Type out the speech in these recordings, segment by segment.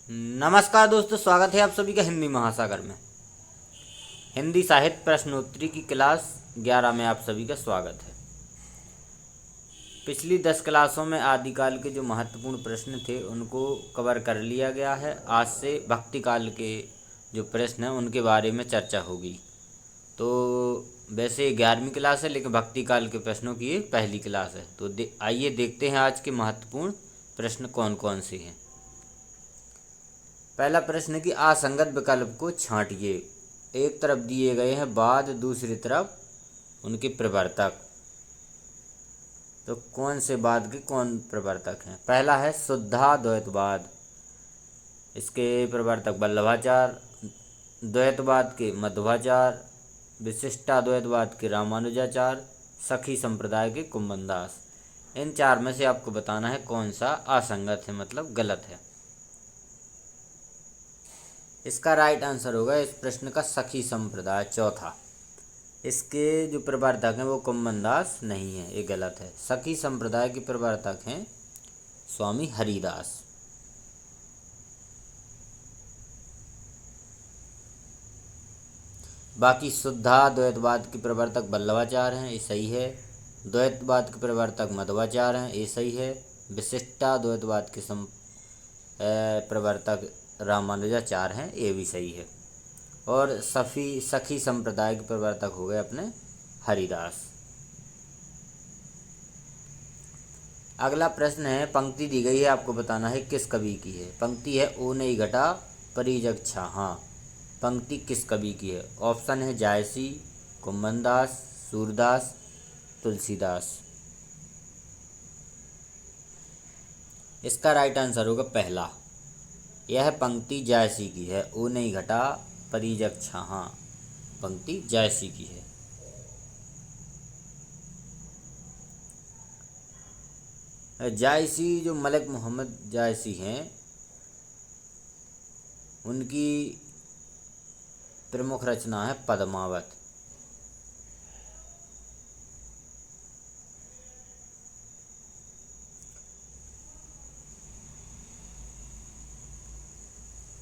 नमस्कार दोस्तों, स्वागत है आप सभी का हिंदी महासागर में। हिंदी साहित्य प्रश्नोत्तरी की क्लास 11 में आप सभी का स्वागत है। पिछली 10 क्लासों में आदिकाल के जो महत्वपूर्ण प्रश्न थे उनको कवर कर लिया गया है। आज से भक्ति काल के जो प्रश्न हैं उनके बारे में चर्चा होगी। तो वैसे 11वीं क्लास है, लेकिन भक्ति काल के प्रश्नों की ये पहली क्लास है। तो आइए देखते हैं आज के महत्वपूर्ण प्रश्न कौन कौन से हैं। पहला प्रश्न कि असंगत विकल्प को छांटिए। एक तरफ दिए गए हैं बाद, दूसरी तरफ उनके प्रवर्तक। तो कौन से बाद के कौन प्रवर्तक हैं? पहला है शुद्धाद्वैतवाद, इसके प्रवर्तक वल्लभाचार्य। द्वैतवाद के मध्वाचार्य। विशिष्टाद्वैतवाद के रामानुजाचार्य। सखी संप्रदाय के कुंभनदास। इन चार में से आपको बताना है कौन सा असंगत है, मतलब गलत है। इसका राइट आंसर होगा इस प्रश्न का सखी संप्रदाय, चौथा। इसके जो प्रवर्तक हैं वो कुंभनदास नहीं है, ये गलत है। सखी संप्रदाय के प्रवर्तक हैं स्वामी हरिदास। बाकी शुद्धाद्वैतवाद के प्रवर्तक वल्लभाचार्य हैं, ये सही है। द्वैतवाद के प्रवर्तक मध्वाचार्य हैं, ये सही है। विशिष्टाद्वैतवाद के प्रवर्तक रामानुजाचार्य हैं, ये भी सही है। और सखी संप्रदाय के प्रवर्तक हो गए अपने हरिदास। अगला प्रश्न है, पंक्ति दी गई है, आपको बताना है किस कवि की है। पंक्ति है ओ नहीं घटा परिजग छा। हाँ, पंक्ति किस कवि की है? ऑप्शन है जायसी, कुंभनदास, सूरदास, तुलसीदास। इसका राइट आंसर होगा पहला। यह पंक्ति जायसी की है। ओ नहीं घटा परिजग छा, हाँ, पंक्ति जायसी की है। जायसी जो मलिक मोहम्मद जायसी हैं, उनकी प्रमुख रचना है पद्मावत।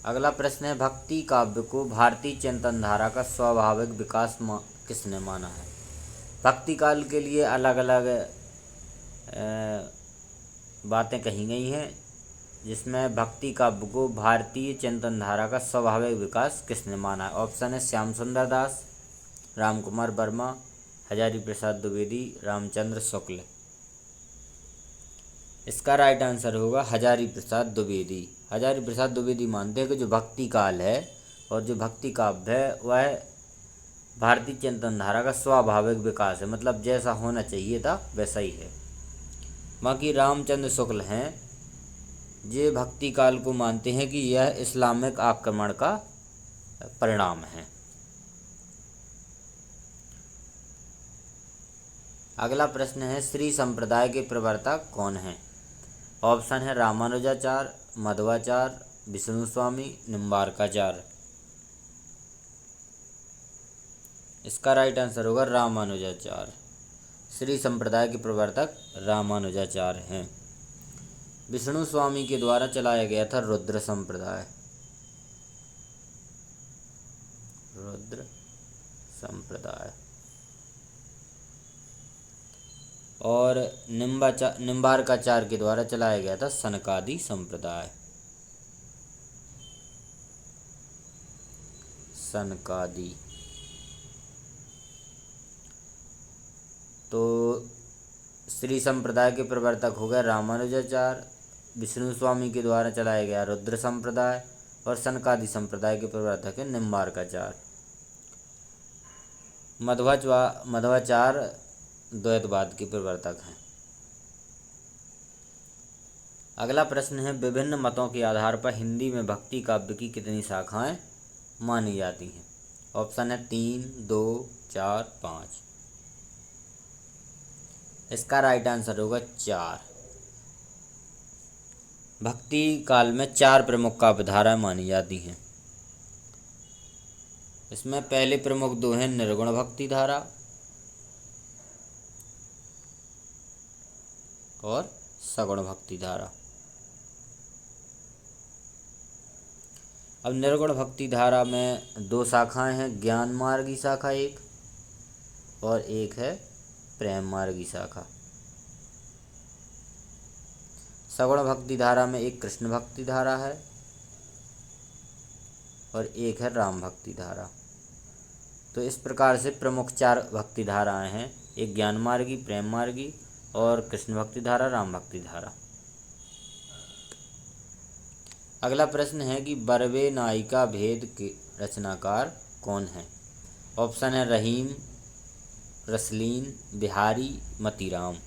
अगला प्रश्न है, भक्ति काव्य को भारतीय चिंतनधारा का स्वाभाविक विकास किसने माना है? भक्ति काल के लिए अलग अलग बातें कही गई हैं, जिसमें भक्ति काव्य को भारतीय चिंतनधारा का स्वाभाविक विकास किसने माना है? ऑप्शन है श्याम सुंदर दास, राम कुमार वर्मा, हजारी प्रसाद द्विवेदी, रामचंद्र शुक्ल। इसका राइट आंसर होगा हजारी प्रसाद द्विवेदी। हजारी प्रसाद द्विवेदी मानते हैं कि जो भक्ति काल है और जो भक्ति काव्य है वह भारतीय चिंतनधारा का स्वाभाविक विकास है, मतलब जैसा होना चाहिए था वैसा ही है। बाकी रामचंद्र शुक्ल हैं, ये भक्ति काल को मानते हैं कि यह इस्लामिक आक्रमण का परिणाम है। अगला प्रश्न है, श्री संप्रदाय के प्रवर्तक कौन हैं? ऑप्शन है रामानुजाचार्य, मध्वाचार्य, विष्णु स्वामी, निम्बार्काचार्य। इसका राइट आंसर होगा रामानुजाचार्य। श्री संप्रदाय के प्रवर्तक रामानुजाचार्य हैं। विष्णु स्वामी के द्वारा चलाया गया था रुद्र संप्रदाय। रुद्र संप्रदाय। और निम्बार्काचार्य के द्वारा चलाया गया था सनकादि संप्रदाय। सनकादि। तो श्री संप्रदाय के प्रवर्तक हो गए रामानुजाचार्य, विष्णु स्वामी के द्वारा चलाया गया रुद्र संप्रदाय, और सनकादि संप्रदाय के प्रवर्तक है निम्बार्काचार्य। मध्वाचार्य द्वैतवाद के प्रवर्तक हैं। अगला प्रश्न है, विभिन्न मतों के आधार पर हिंदी में भक्ति काव्य की कितनी शाखाएं मानी जाती हैं? ऑप्शन है 3, 2, 4, 5। इसका राइट आंसर होगा 4। भक्ति काल में 4 प्रमुख काव्यधाराएं मानी जाती हैं। इसमें पहले प्रमुख 2 हैं निर्गुण भक्ति धारा और सगुण भक्ति धारा। अब निर्गुण भक्ति धारा में दो शाखाएं हैं, ज्ञान मार्गी शाखा एक और एक है प्रेम मार्गी शाखा। सगुण भक्ति धारा में एक कृष्ण भक्ति धारा है और एक है राम भक्ति धारा। तो इस प्रकार से प्रमुख चार भक्ति धाराएं हैं, एक ज्ञान मार्गी, प्रेम मार्गी और कृष्ण भक्ति धारा, राम भक्ति धारा। अगला प्रश्न है कि बरवे नायिका भेद के रचनाकार कौन है? ऑप्शन है रहीम, रसलीन, बिहारी, मतीराम।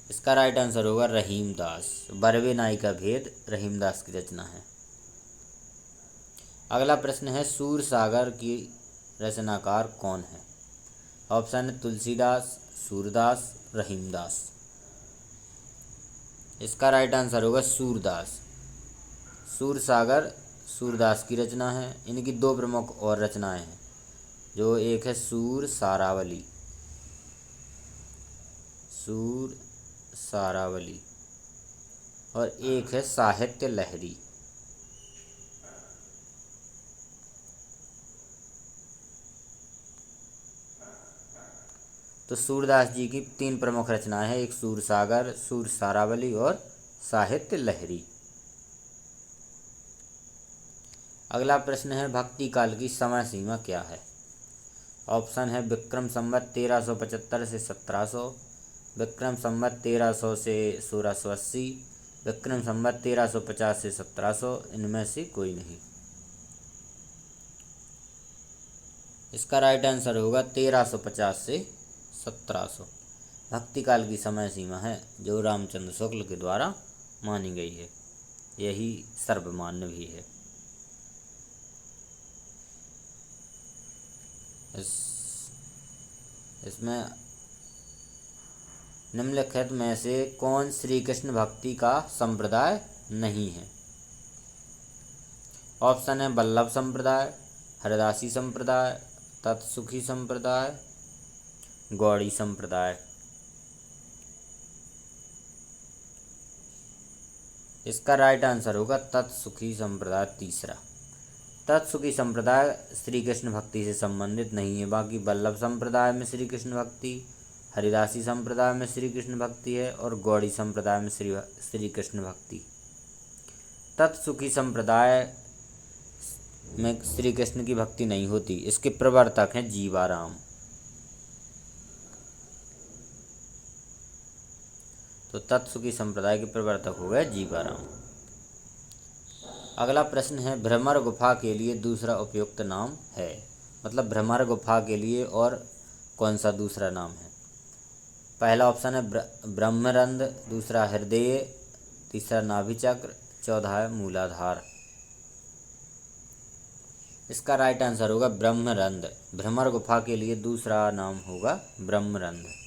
इसका राइट आंसर होगा रहीम दास। बरवे नायिका भेद रहीम दास की रचना है। अगला प्रश्न है सूर सागर की रचनाकार कौन है? ऑप्शन है तुलसीदास, सूरदास, रहीमदास। इसका राइट आंसर होगा सूरदास। सूर सागर सूरदास की रचना है। इनकी दो प्रमुख और रचनाएं हैं, जो एक है सूर सारावली, सूर सारावली, और एक है साहित्य लहरी। तो सूरदास जी की तीन प्रमुख रचनाएं हैं, एक सूर सागर, सूर सारावली और साहित्य लहरी। अगला प्रश्न है भक्ति काल की समय सीमा क्या है? ऑप्शन है विक्रम संवत 1375 से 1700, विक्रम संवत 1300 से 1680, विक्रम संवत 1350 से 1700। इनमें से कोई नहीं। इसका राइट आंसर होगा 1350 से 1700। भक्ति काल की समय सीमा है जो रामचंद्र शुक्ल के द्वारा मानी गई है, यही सर्वमान्य भी है। इसमें निम्नलिखित में से कौन श्री कृष्ण भक्ति का संप्रदाय नहीं है? ऑप्शन है वल्लभ संप्रदाय, हरिदासी संप्रदाय, तत्सुखी संप्रदाय, गौड़ी संप्रदाय। इसका राइट आंसर होगा तत्सुखी संप्रदाय, तीसरा। तत्सुखी संप्रदाय श्री कृष्ण भक्ति से संबंधित नहीं है। बाकी वल्लभ संप्रदाय में श्री कृष्ण भक्ति, हरिदासी संप्रदाय में श्री कृष्ण भक्ति है और गौड़ी संप्रदाय में श्री कृष्ण भक्ति। तत्सुखी संप्रदाय में श्री कृष्ण की भक्ति नहीं होती। इसके प्रवर्तक हैं जीवाराम। तो तत्सुखी संप्रदाय के प्रवर्तक हो गए जीवाराम। अगला प्रश्न है भ्रमर गुफा के लिए दूसरा उपयुक्त नाम है? मतलब भ्रमर गुफा के लिए और कौन सा दूसरा नाम है? पहला ऑप्शन है ब्रह्मरंध्र, दूसरा हृदय, तीसरा नाभिचक्र, चौथा है मूलाधार। इसका राइट आंसर होगा ब्रह्मरंध्र। भ्रमर गुफा के लिए दूसरा नाम होगा ब्रह्मरंध्र।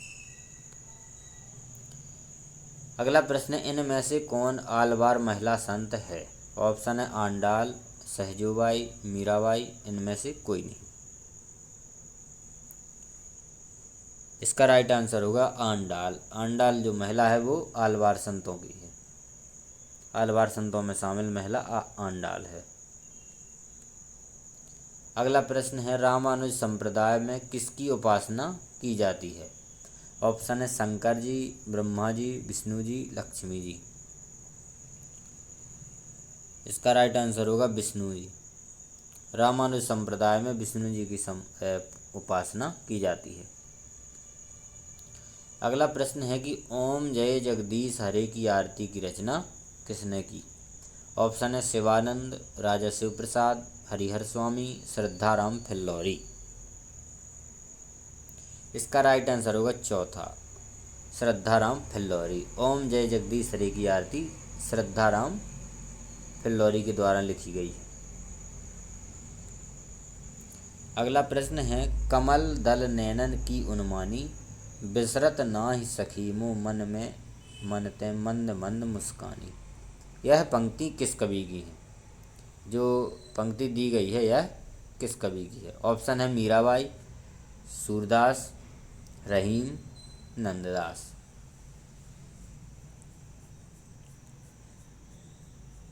अगला प्रश्न है इनमें से कौन आलवार महिला संत है? ऑप्शन है आंडाल, सहजोबाई, मीराबाई। इनमें से कोई नहीं। इसका राइट आंसर होगा आंडाल। आंडाल जो महिला है वो आलवार संतों की है। आलवार संतों में शामिल महिला आंडाल है। अगला प्रश्न है रामानुज संप्रदाय में किसकी उपासना की जाती है? ऑप्शन है शंकर जी, ब्रह्मा जी, विष्णु जी, लक्ष्मी जी। इसका राइट आंसर होगा विष्णु जी। रामानुज संप्रदाय में विष्णु जी की उपासना की जाती है। अगला प्रश्न है कि ओम जय जगदीश हरे की आरती की रचना किसने की? ऑप्शन है शिवानंद, राजा शिव प्रसाद, हरिहर स्वामी, श्रद्धाराम फिल्लौरी। इसका राइट आंसर होगा चौथा, श्रद्धाराम फिल्लौरी। ओम जय जगदीश हरे की आरती श्रद्धाराम फिल्लौरी के द्वारा लिखी गई है। अगला प्रश्न है कमल दल नैनन की उन्मानी, बिसरत नाहि सखी मो मन में मनते मंद मंद मुस्कानी। यह पंक्ति किस कवि की है? जो पंक्ति दी गई है यह किस कवि की है? ऑप्शन है मीराबाई, सूरदास, रहीम, नंददास।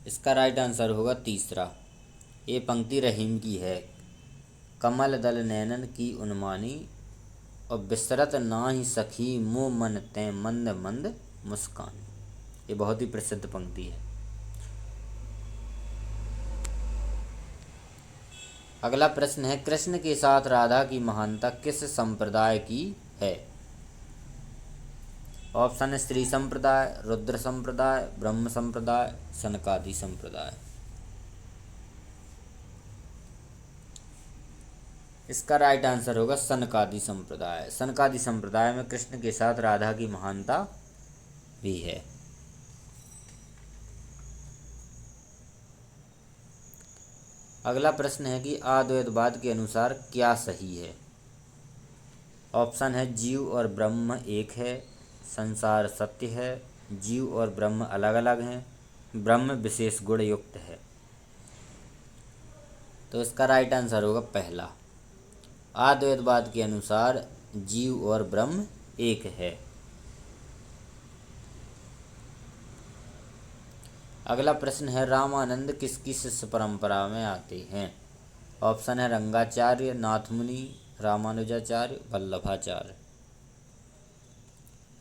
इसका राइट आंसर होगा तीसरा। ये पंक्ति रहीम की है। कमल दल नैनन की उन्मानी, और बिसरत नाही सखी मुँह मन तैं मंद मंद मुस्कान। ये बहुत ही प्रसिद्ध पंक्ति है। अगला प्रश्न है, कृष्ण के साथ राधा की महानता किस संप्रदाय की है? ऑप्शन है स्त्री संप्रदाय, रुद्र संप्रदाय, ब्रह्म संप्रदाय, सनकादि संप्रदाय। इसका राइट आंसर होगा सनकादि संप्रदाय। सनकादि संप्रदाय में कृष्ण के साथ राधा की महानता भी है। अगला प्रश्न है कि अद्वैतवाद के अनुसार क्या सही है? ऑप्शन है जीव और ब्रह्म एक है, संसार सत्य है, जीव और ब्रह्म अलग अलग हैं, ब्रह्म विशेष गुण युक्त है। तो इसका राइट आंसर होगा पहला। अद्वैतवाद के अनुसार जीव और ब्रह्म एक है। अगला प्रश्न है, रामानंद किसकी शिष्य परंपरा में आते हैं? ऑप्शन है रंगाचार्य, नाथमुनि, रामानुजाचार्य, वल्लभाचार्य।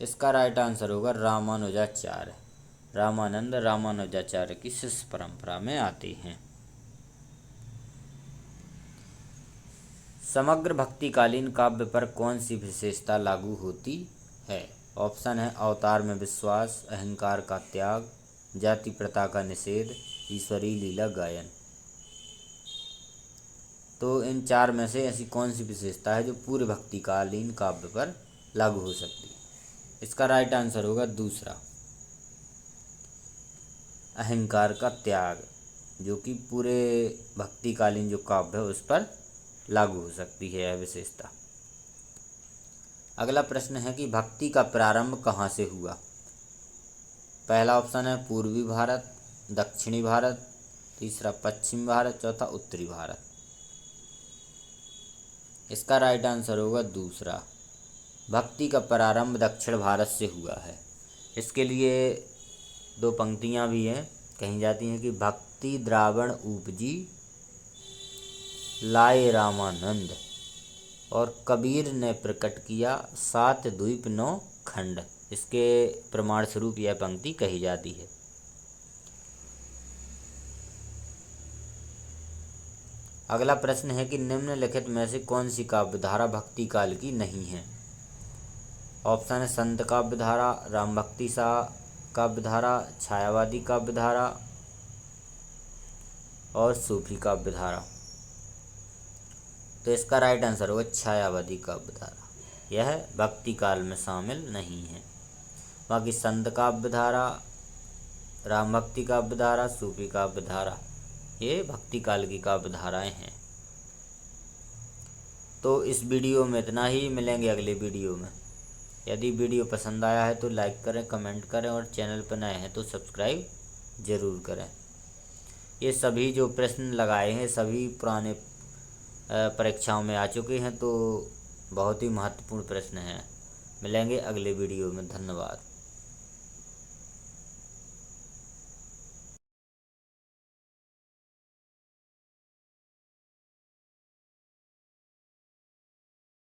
इसका राइट आंसर होगा रामानुजाचार्य। रामानंद रामानुजाचार्य की शिष्य परंपरा में आते हैं। समग्र भक्तिकालीन काव्य पर कौन सी विशेषता लागू होती है? ऑप्शन है अवतार में विश्वास, अहंकार का त्याग, जाति प्रथा का निषेध, ईश्वरीय लीला गायन। तो इन चार में से ऐसी कौन सी विशेषता है जो पूरे भक्तिकालीन काव्य पर लागू हो सकती है? इसका राइट आंसर होगा दूसरा, अहंकार का त्याग, जो कि पूरे भक्तिकालीन जो काव्य है उस पर लागू हो सकती है यह विशेषता। अगला प्रश्न है कि भक्ति का प्रारंभ कहाँ से हुआ? पहला ऑप्शन है पूर्वी भारत, दक्षिणी भारत, तीसरा पश्चिम भारत, चौथा उत्तरी भारत। इसका राइट आंसर होगा दूसरा, भक्ति का प्रारंभ दक्षिण भारत से हुआ है। इसके लिए दो पंक्तियाँ भी हैं, कही जाती हैं कि भक्ति द्रावण उपजी लाए रामानंद, और कबीर ने प्रकट किया सात द्वीप नौ खंड। इसके प्रमाण स्वरूप यह पंक्ति कही जाती है। अगला प्रश्न है कि निम्नलिखित में से कौन सी काव्यधारा भक्ति काल की नहीं है? ऑप्शन है संत काव्यधारा, राम भक्ति सा काव्यधारा, छायावादी काव्यधारा और सूफी काव्यधारा। तो इसका राइट आंसर होगा छायावादी काव्यधारा। यह भक्ति काल में शामिल नहीं है। बाकी संत काव्यधारा, राम भक्ति काव्यधारा, सूफी काव्यधारा ये भक्ति काल की काव्यधाराएं हैं। तो इस वीडियो में इतना ही, मिलेंगे अगले वीडियो में। यदि वीडियो पसंद आया है तो लाइक करें, कमेंट करें और चैनल पर नए हैं तो सब्सक्राइब ज़रूर करें। ये सभी जो प्रश्न लगाए हैं सभी पुराने परीक्षाओं में आ चुके हैं, तो बहुत ही महत्वपूर्ण प्रश्न हैं। मिलेंगे अगले वीडियो में। धन्यवाद।